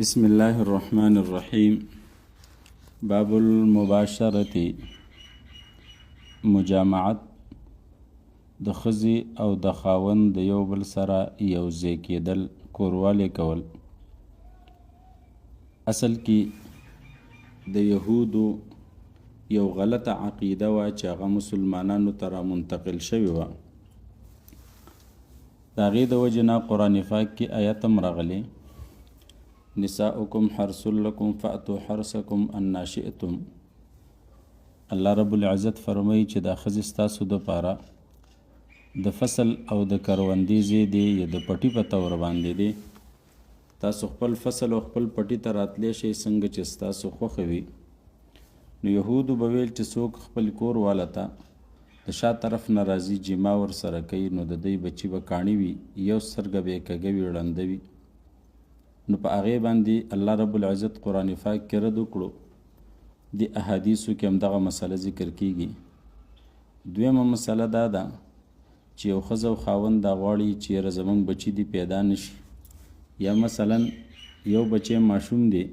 بسم الله الرحمن الرحیم. باب المباشرة، مجامعت د ښځې او د خاوند د یو بل سره یوځای کېدل، کوروالی کول. اصل کې د یهودو یو غلطه عقیده وه چې هغه مسلمانانو ته را منتقل شوې وه. د هغې د وجې نه قرآن پاک کې آیت هم راغلی: نساؤکم حرث لکم فأتوا حرثکم انا شئتم. الله رب العزت فرمایي چې دا ښځې ستاسو دپاره د فصل او د کروندې ځای دی، یا د پټي په طور باندې دی. تاسو خپل فصل او خپل پټي ته راتلی شئ څنګه چې ستاسو خوښه وي. نو یهودو به ویل چې څوک خپل کور والا ته د شا طرف نه راځي جما ورسره کوي، نو د دوی بچي به کاڼي وي، یو سترګه به یې کږه وي، ړنده وي. نو په هغې باندې الله رب العزت قرآن پاک کې رد وکړو. د احادیثو کې هم دغه مسله ذکر کیږي. دویمه مسله دا ده چې یو ښځه او خاوند دا غواړي چې یاره زموږ بچي دې پیدا نشي، یا مثلا یو بچی ماشوم دی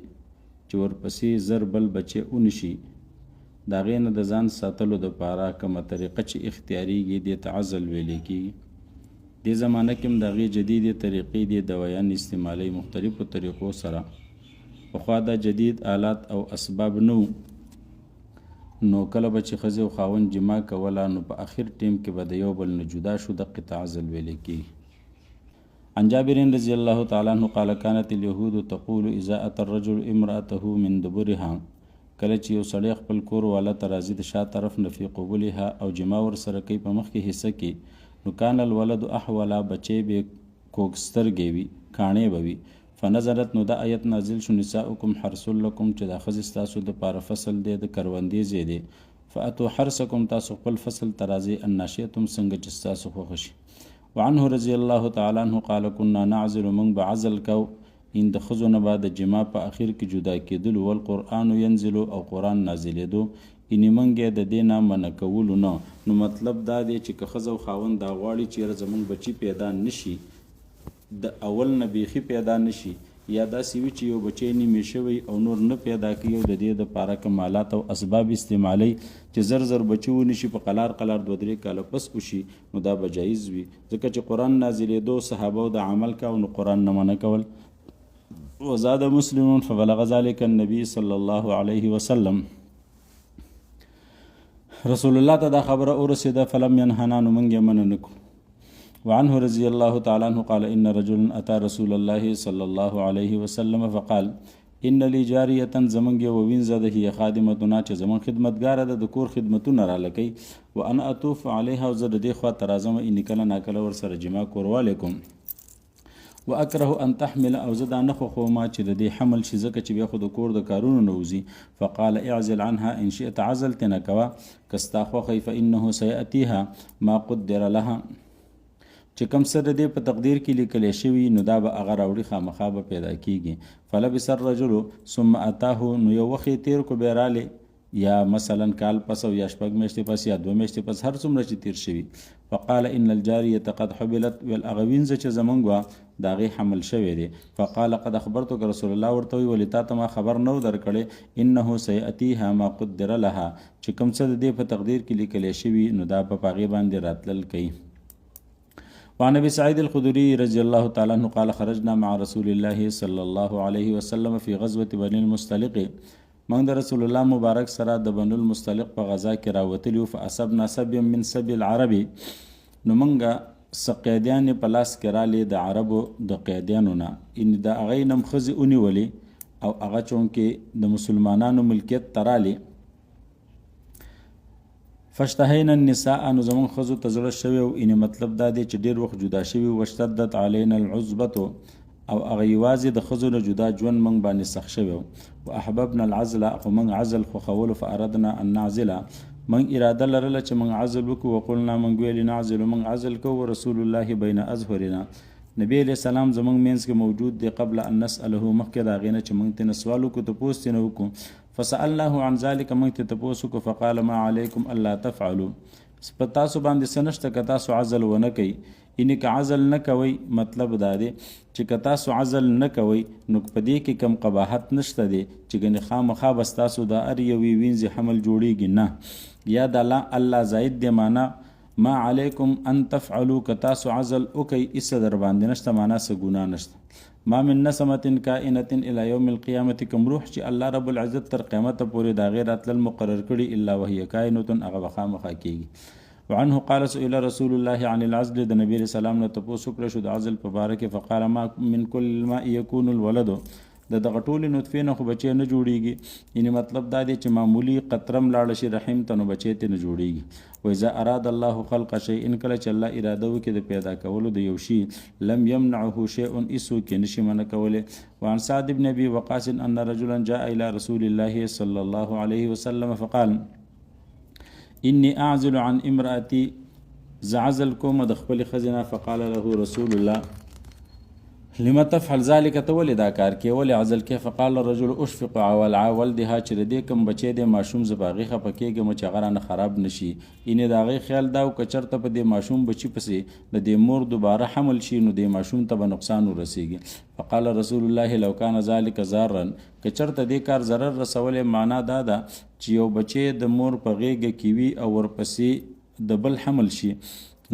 چې ورپسې زر بل بچی ونشي، د هغې نه د ځان ساتلو دپاره کومه طریقه چې اختیاریږي دې ته عزل ویلی کیږي. دې زمانه کې هم د هغې جدیدې طریقې دي، دوایان استعمالوي مختلفو طریقو سره. پخوا دا جدید آلات او اسباب نه وو، نو کله به چې ښځې او خاوند جما کوله، نو په اخر ټیم کې به د یو بل نه جدا شو، دقې ته عزل ویلی کیږي. عن جابر رضی الله تعالی عنه قال كانت اليهود تقول اذا اتى الرجل امراته من دبرها. کله چې یو سړی خپل کور والا ته راځي د شا طرف نه فی قبولها او جما ورسره کوي په مخ کې حصه کې، نو کان الولد احولا، بچی به کوکسترګې وي، کاڼې به وي. فنظرت، نو دا آیت نازل شو: نساؤکم حرث لکم، چې دا ښځې ستاسو دپاره فصل دی، د کروندې ځای دی. فاتوا حرثکم، تاسو خپل فصل ته راځئ، انا شئتم، څنګه چې ستاسو خوښه شي. وعنه رضی الله تعالی عنه قال كنا نعزل، موږ به عزل کو ان د ښځو نه به د جما په اخر کې جدا کېدلو، والقرآن ینزل، او قرآن نازلېدو. اینې موږ یې د دې نه منع کولو نه. نو مطلب دا دی چې که ښځه او خاوند دا غواړي چې یاره زموږ بچي پیدا نشي، د اول نه بیخي پیدا نشي، یا داسې وي چې یو بچی نیمې شوی او نور نه پیدا کوي، او د دې دپاره کمالات او اسباب استعمالی چې زر زر بچي ونشي، په قلار قلار 2-3 کاله پس وشي، نو دا به جایز وي. ځکه چې قرآن نازلېدو صحابه د عمل کو، نو قرآن نه منع کول. وزاد مسلمون فبلغ ذلك النبي صلی الله علیه وسلم، رسول الله ته دا خبره ورسېده، فلم ینهنا، نو موږ یې منع نه کړو. وعنه رضی الله تعالی عنه قال ان رجلا اتى رسول الله صلی الله علیه وسلم فقال ان لی جاریه، زموږ یو وینځه ده، هي خادمتنا، چې زموږ خدمتګاره ده، د کور خدمتونه راله کوي. وانا اطوف علیها، او زه د دې خوا ته راځم، اني کله ناکله ورسره جما کوروالی کوم. واکره ان تحمل، او زه دا نه خوښوم چې د دې حمل شي، ځکه چې بیا خو د کور د کارونو نه وځي. فقال اعزل عنها ان شئت، عزل تې نه کوه که ستا خوښی، فانه سیأتیها ما قدر لها، چې کوم څه د دې په تقدیر کې لیکلی شوي، نو دا به هغه راوړي، خامخا به پیدا کیږي. فلبس الرجل ثم اتاه، نو یو وخت یې تیر کو، بیا رالی، یا مثلا کال پس، او یا 6 میاشتې پس، یا 2 میاشتې پس، هر څومره چې تیر شوي. فقال ان الجاریه قد حبلت، ویل هغه وینځه چې زموږ وه د هغې حمل شوی دی. فقال قد اخبرتک، رسول الله ورته وی ولې تا ته ما خبر نه و درکړی، انه سیأتیها ما قدر لها، چې کوم څه د دې په تقدیر کې لیکلی شوي، نو دا په هغې باندې راتلل کوي. وعن ابي سعيد الخدري رضي الله تعالى عنه قال خرجنا مع رسول الله صلى الله عليه وسلم في غزوة بني المستلق، موږ د رسول الله مبارک سره د بنو المستلق په غزا کې راوتلي. فاصبنا سبيا من سبي العرب، نو موږ څه قیدیانې په لاس کې رالې د عربو د قیدیانو نه، ان د هغې نه م ښځې ونیولې، او هغه چونکې د مسلمانانو ملکیت ته رالې. فاشتهینا النساء، نو زموږ ښځو ته زړه شوی و، اینې مطلب دا دی چې ډېر وخت جدا شوي. واشتدت علینا العزبة، او هغه یوازې د ښځو نه جدا ژوند موږ باندې سخت شوی و. واحببنا العزل، خو موږ عزل خوښولو. فاردنا ان نعزله، موږ اراده لرله چې موږ عزل وکړو. وقلنا، موږ ویلې نعزل، موږ عزل کوو. رسول الله بین اظهرنا، نبی علیہ السلام زموږ مینځ کې موجود دی. قبل ان نسأله، مخکې د هغې نه چې موږ ترې سوال وکړو، تپوس ترې وکړو. فسألناه عن ذلك، موږ ترې تپوس وکړو. فقال ما علیکم الا تفعلوا، په تاسو باندې څه نشته که تاسو عزل ونه کوئ. یعنی که عزل نه کوئ مطلب دا دی چې که تاسو عزل نه کوئ نو په دې کې کم قباحت نشته دی چې ګنې خامخا بس تاسو د هر یوې وینځې حمل جوړیږي نه یا د الله زاید دی معنا ما علیکم ان تفعلوا که تاسو عزل وکئ ایسه در باندې نشته معنا څه ګناه نشته ما من نسمة کائنة الى یوم القیامة کوم روح چې الله رب العزت تر قیامت پورې د هغې راتلل مقرر کړي الا وهي کائنة هغه به خامخا کیږي وعنه قال سئل رسول الله عن العزل د نبی رسول الله نه تپوس وکړه شو د عزل په باره کې فقال ما من كل ما يكون الولد د دغه ټولې نطفې نه خو بچی نه جوړیږي یعنی مطلب دا دی چې معمولی قطرم لاړه شي رحم ته نو بچی ته نه جوړیږي واذا اراد الله خلق شيء ان کله چې الله اراده وکړي د پیدا کولو د یو شي لم يمنعه شيء اسو کې نشي منع کوله وعن سعد بن ابي وقاص ان رجلا جاء الى رسول الله صلى الله عليه وسلم فقال انی اعزل عن امرأتی زعزل کوم د خپل خزینه فقال له رسول الله لما تفعل ذلك تولي دا کار کې ولې عزل کې فقال الرجل اشفق عول دها چې دې کوم بچی د ماشوم زباغي خپه کېږم چې هغه نه خراب نشي اینې دا غي خیال دا او کچرته په دې ماشوم بچی پسې د دې مور دوباره حمل شي نو دې ماشوم ته به نقصان ورسیږي فقال رسول الله لو كان ذلك ضارا کچرته دې کار ضرر رسولې معنا دا ده چې یو بچی د مور په غېږه کې وي او ورپسې د بل حمل شي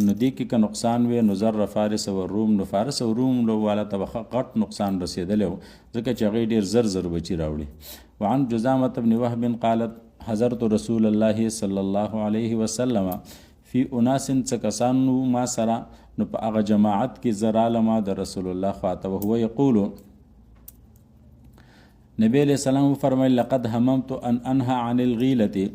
نو دې کې که نقصان وي نو ضر فارس او روم نو فارس او روم لو والا ته غټ نقصان رسېدلی و ځکه چې هغوی ډېر زر زر بچي راوړي وعن جزامة بن وهب قالت حضرت رسول الله صلی الله علیه وسلم فی اناس څه کسان ما سره نو په هغه جماعت کې زه رالمه د رسول الله خواته وهو یقول نبی علیہ السلام فرمایل لقد هممت ان انهى عن الغیلة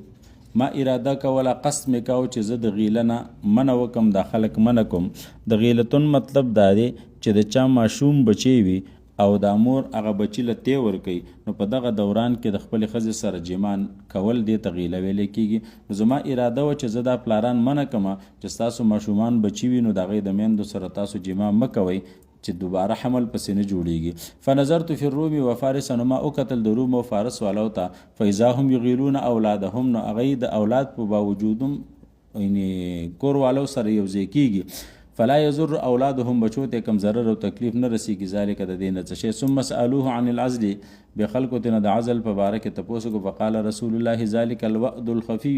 ما اراده کوله قصد مې کاو چې زه د غیله نه منع وکم دا خلک منع کوم د غیلتون مطلب دا دی چې د چا ماشوم بچی وي او دا مور هغه بچی له تی ورکوي نو په دغه دوران کې د خپل ښځې سره جمان کول دې ته غیله ویلی کېږي نو زما اراده وه چې زه دا پلاران منع کمه چې ستاسو ماشومان بچي وي نو د هغوی د میندو سره تاسو جما مه کوئ چې دوباره حمل پسې نه جوړیږي فنظرت فی الروم و فارس نو ما وکتل د روم او فارس والو ته فاذا هم یغیلون اولادهم نو هغوی د اولاد په باوجودم یعنی کور والو سره یو ځای کېږي فلا یضر اولادهم بچو ته کم ضرر او تکلیف نه رسیږي ذلک د دې نه څه شی ثم سألوه عن العزل به خلکو ته د عزل په باره کې تپوس کو فقال رسول الله ذلك الوعد الخفي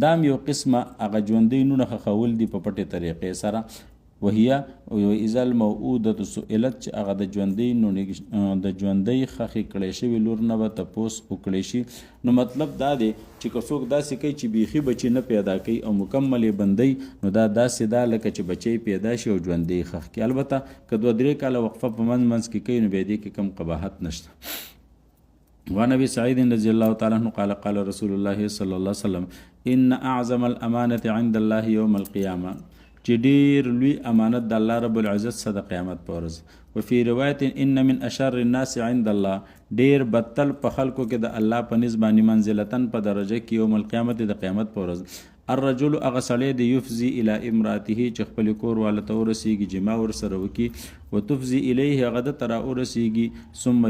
دام یو قسمه هغه ژوندۍ نونه خول دي په پټې طریقې سره وهي اذا الموعوده سئلت چې هغه د ژوندۍ د ژوندۍ خښې کړی شوي لور نه به تپوس وکړی شي نو مطلب دا دی چې که څوک داسې کوي چې بیخي بچي نه پیدا کوي او مکمل یې بندوي نو دا داسې ده لکه چې بچی پیدا شي او ژوندۍ خښ کړي البته که 2-3 کاله وقفه په منځ کې کوي نو بیا دې کې کم قباحت نشته وعن ابي سعيد رضي الله تعالى عنه قال قال رسول الله صلى الله عليه وسلم ان اعظم الامانه عند الله يوم القيامه چې ډېر لوی امانت د الله رب العزت سره د قیامت په ورځ وفي روایت ان من اشر الناس عند الله ډېر بدتل په خلکو کې د الله په نسبت باندې منزلتن په درجه کې یوم القیامت د قیامت په ورځ الرجل هغه سړی د یفزي الى امراته چې خپل کور والا ته ورسیږي جما ورسره وکړي وتفزي الیه هغه د ته راورسیږي ثم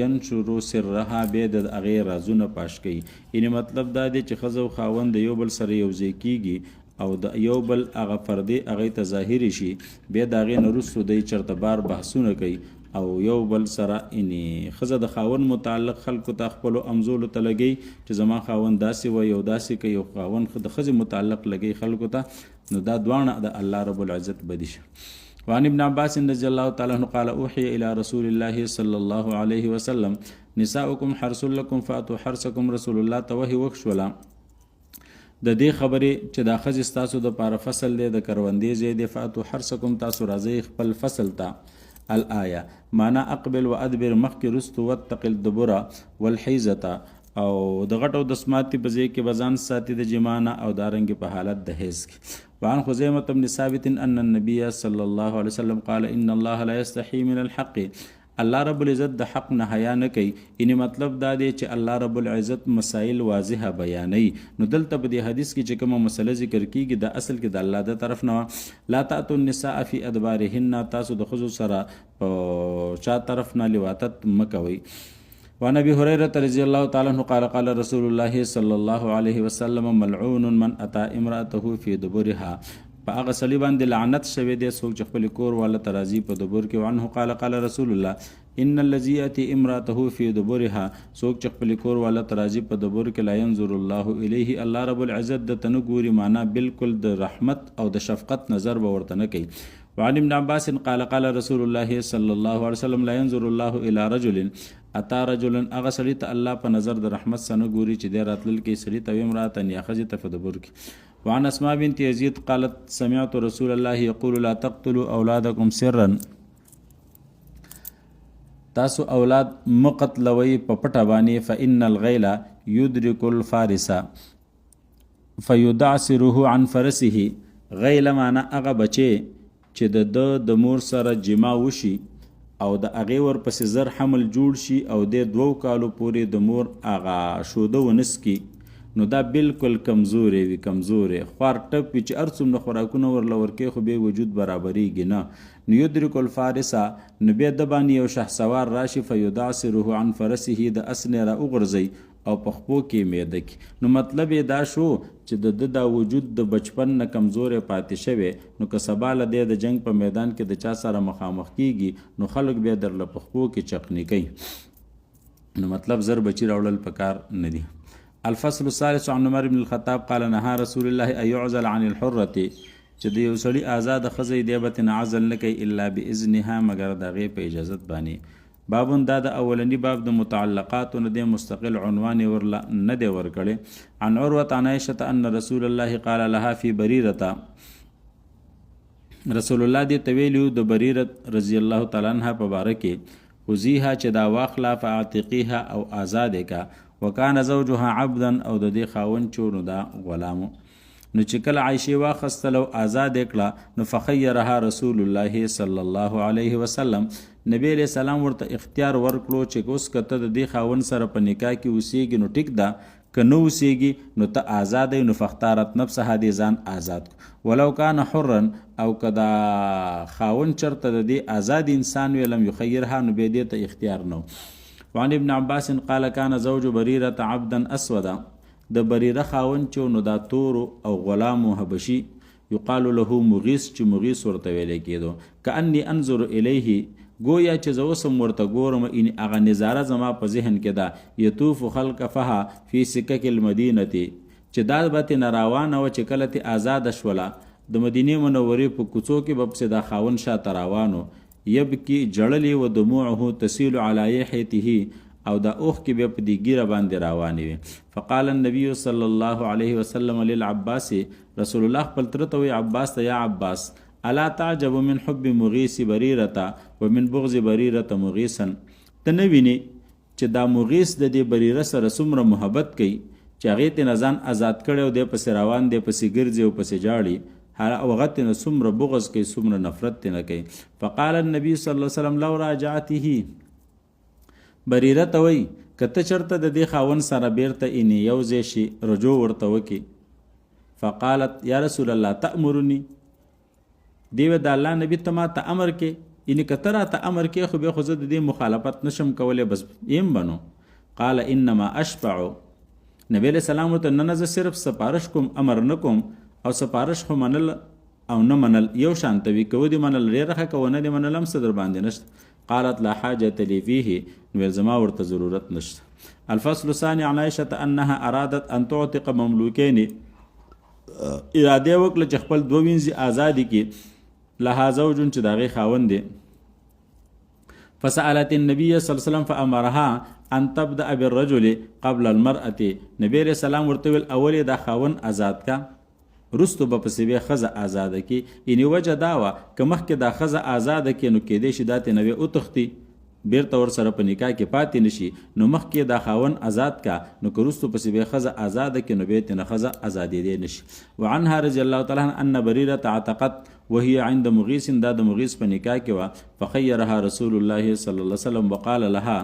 ینشر سرها بیا د هغې رازونه پاش کوي یعنې مطلب دا دی چې ښځه او خاوند د یو بل سره یو ځای کېږي او د یو بل هغه پردې هغې ته ظاهري شي بیا د هغې نه وروستو دی چېرته بار بحثونه کوي او یو بل سره یعنې ښځه د خاوند متعلق خلکو ته خپلو امزولو ته لګوي چې زما خاوند داسې وایي او داسې کوي او خاوند د ښځې متعلق لګوي خلکو ته نو دا دواړه د الله رب العزت بدي شي وعن ابن عباس رضي الله تعالى عنه قال اوحي الى رسول الله صلى الله عليه وسلم نساؤكم حرث لكم فاتوا حرثكم رسول الله ته وحي وښوله د دې خبرې چې دا ښځې ستاسو دپاره فصل دی د کروندې ځای دی فاتو حرثکم تاسو راځئ خپل فصل ته الآیه معنا اقبل و ادبر مخکې رستو واتق الدبر والحیزه او د غټ او د سماتي په ځای کې به ځان ساتي د جمانه او دارنګې په حالت د حیض کې وعن خزیمة بن ثابت ان النبي صلی الله علیه وسلم قال ان الله لا يستحي من الحق الله رب العزت د حق نه حیا نه کوي یعنی مطلب دا دی چې الله رب العزت مسائل واضحه بیانوي نو دلته په دې حدیث کې چې کومه مسله ذکر کیږي د اصل کې د الله د طرف نه لا تأتوا النساء في ادبارهن تاسو د ښځو سره په چا طرف نه لواطت مه کوئ وعن ابي هريره رضي الله تعالى عنه قال قال رسول الله صلى الله عليه وسلم ملعون من اتى امراته في دبرها په هغه سړي باندې لعنت شوی دی څوک چې خپل کور والا ته راځي په دبر کې. وعنه قال قال رسول الله ان الذي ياتي امراته في دبرها څوک چې خپل کور والا ته راځي په دبر کې لا ينظر الله الیه الله رب العزت د تنه ګوري معنا بالکل د رحمت او د شفقت نظر به ورته نه کوي. وعن ابن عباس قال قال رسول الله صلى الله عليه وسلم لا ينظر الله الى رجل اتا رجلا هغه سړي ته الله په نظر د رحمت سره ګوري چې دی راتلل کې سړي ته امراتن یا ښځې ته په دبر کې. وعن اسماء بنت يزيد قالت سمعت رسول الله يقول لا تقتلوا اولادكم سرا تاسو اولاد مقتلوي په پټه باندې فإن الغيل يدرك الفارس فيدعسره عن فرسه. غیل معنا هغه بچي چې د مور سره جما وشي او د هغې ورپسې زر حمل جوړ شي او د 2 کالو پورې د مور هغه شوده ونسکي نو دا بالکل کمزورې وي کمزورې خوار ټپ وي چې هر څومره خوراکونه ورله ورکوي خو بیا وجود برابریږي نه. نو یدرک الفارس نو بیا د باندې یو شهسوار راشي فیدعسره عن فرسه د اس نه راوغورځي او په خپو کې میده کی. نو مطلب یې دا شو چې د وجود د بچپن نه کمزورې پاتې شوی نو که سبا له دی د جنگ په میدان کې د چا سره مخامخ کیږي نو خلک بیا درله په خپو کې چقنی کوي. نو مطلب زر بچی راوړل پکار نه دي. الفصل الثالث عن عمر بن الخطاب قال نهى رسول الله ان يعزل عن الحرة چې د یو سړي آزاد ښځه دی به عزل نه کوي الا باذنها مگر د هغې په اجازت باندې. بابون دا د اولنی باب د متعلقاتو نه دی مستقل عنوان ورله نه دی ورکړی. عن عروة عن عائشة ان رسول الله قال لها في بريرة رسول الله دې ته ویلي د بریرة رضی الله تعالی عنها په باره کې خذیها چې دا واخله فاعتقیها او آزادې کا وکانه زوجها عبدا او د دې خاوند چونو دا غلامو. نو چې کله عایشې واخیستله او آزاد کړه نو فخیرها رسول الله صلی الله علیه وسلم نبی علیہ السلام ورته اختیار ورکړو چې اوس که ته د دې خاوند سره په نکاح کې اوسیږي نو ټیک ده که نه اوسیږي نو ته آزاد نو فاختارت نفسها دې ځان آزاد ولو کان حرا او که دا خاوند چرته د دې آزاد انسان وی لم یخیرها نو بیا دې ته اختیار نو. وعن ابن عباس قال كان زوج بريرة عبدا اسودا د بریره خاوند چې نو دا تور او غلام حبشي یقال له مغیث چې مغیث ورته ویل کېدو. کأني انظر الیه گویا چې زه اوسم ورته ګورم ان هغه نظاره زما په ذهن کې ده یطوف خلق فها فی سکک المدینه چې دا به ترې روانه وه چې کله ترې آزاده شوله د مدینې منورې په کوڅو کې به پسې دا خاوند شاته روانو یبکی جړلی و دموعه تسیل علی یحیته او دا اوخ کې بیا په دې ګیره باندې روانې وي. فقال النبي صلی الله علیه وسلم للعباس رسول الله خپل تره ته وی عباس ته یا عباس الا تعجب من حب مغیث بریرة ومن بغض بریرة مغیثا. ته نه وینې چې دا مغیث د دې بریره سره څومره محبت کوي چې هغې ته نه ځان آزاد کړی او دی پسې روان دی پسې ګرځي او پسې جاړي او هغه ته نه څومره بغض کوي څومره نفرت ته نه کوي. فقال النبي صلی الله علیه وسلم لو راجعته بریره ته وایي که ته چېرته د دې خاوند سره بیرته اینې یو ځای شي رجوع ورته وکړي. فقالت یا رسول الله تأمرني دی وی د الله نبي ته ما ته امر کې یعنې که ته راته امر کې خو بیا خو زه د دې مخالفت نشم کولی بس ایم بنو. قال انما اشفع نبی علیہ السلام ورته نه زه صرف سپارش کوم امر نه کوم او سپارش خو منل او نه منل یو شانته وي که ودې منل ډېره ښه که ونه دې منل هم څه در باندې نشته. قالت لا حاجة لي فيه نو زما ورته ضرورت نشته. الفصل الثاني عن عائشة انها ارادت ان تعتق مملوکین اراده وکړه چې خپل دوه وینځي ازادي کې لها زوج چې د هغې خاوند دی. فسألت النبي صلی الله علیه وسلم فامرها ان تبدأ بالرجل قبل المرأة. نبی علیہ السلام ورته ویل اول دا خاوند آزاد کا رستو به پسې بیا ښځه آزاده کړي. یعنې وجه دا وه که مخکې دا ښځه آزاده کړي نو کیدای شي دا ترې نه بیا وتښتي بیرته ورسره په نکاح کې پاتې نشي نو مخکې دا خاوند آزاد کا نو که رستو پسې بیا ښځه آزاده کړي نو بیا ترې نه ښځه ازادېدی نشي. وعنها رضی الله تعالی عنها ان بریرة عتقت وهي عند مغیث دا د مغیث په نکاح کې وه. فخیرها رسول الله صلی الله علیه وسلم وقال لها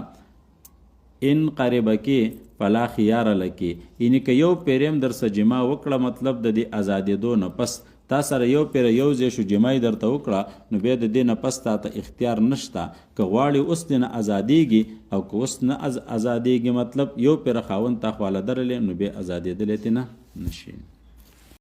ان قربکی فلا خيار لکی. یعنی که یو پیریم در سره جما وکړه مطلب د دې ازادېدو نه پس تا سره یو پیر یو ځای شو جمای درته وکړه نو بیا د دې نه پس تا ته اختیار نشته که غواړې اوس دې نه ازادېږي او که اوس نه ازادېږي مطلب یو پیر خاوند تا خواله درلې نو بیا ازادېدلی ترې نه نشي.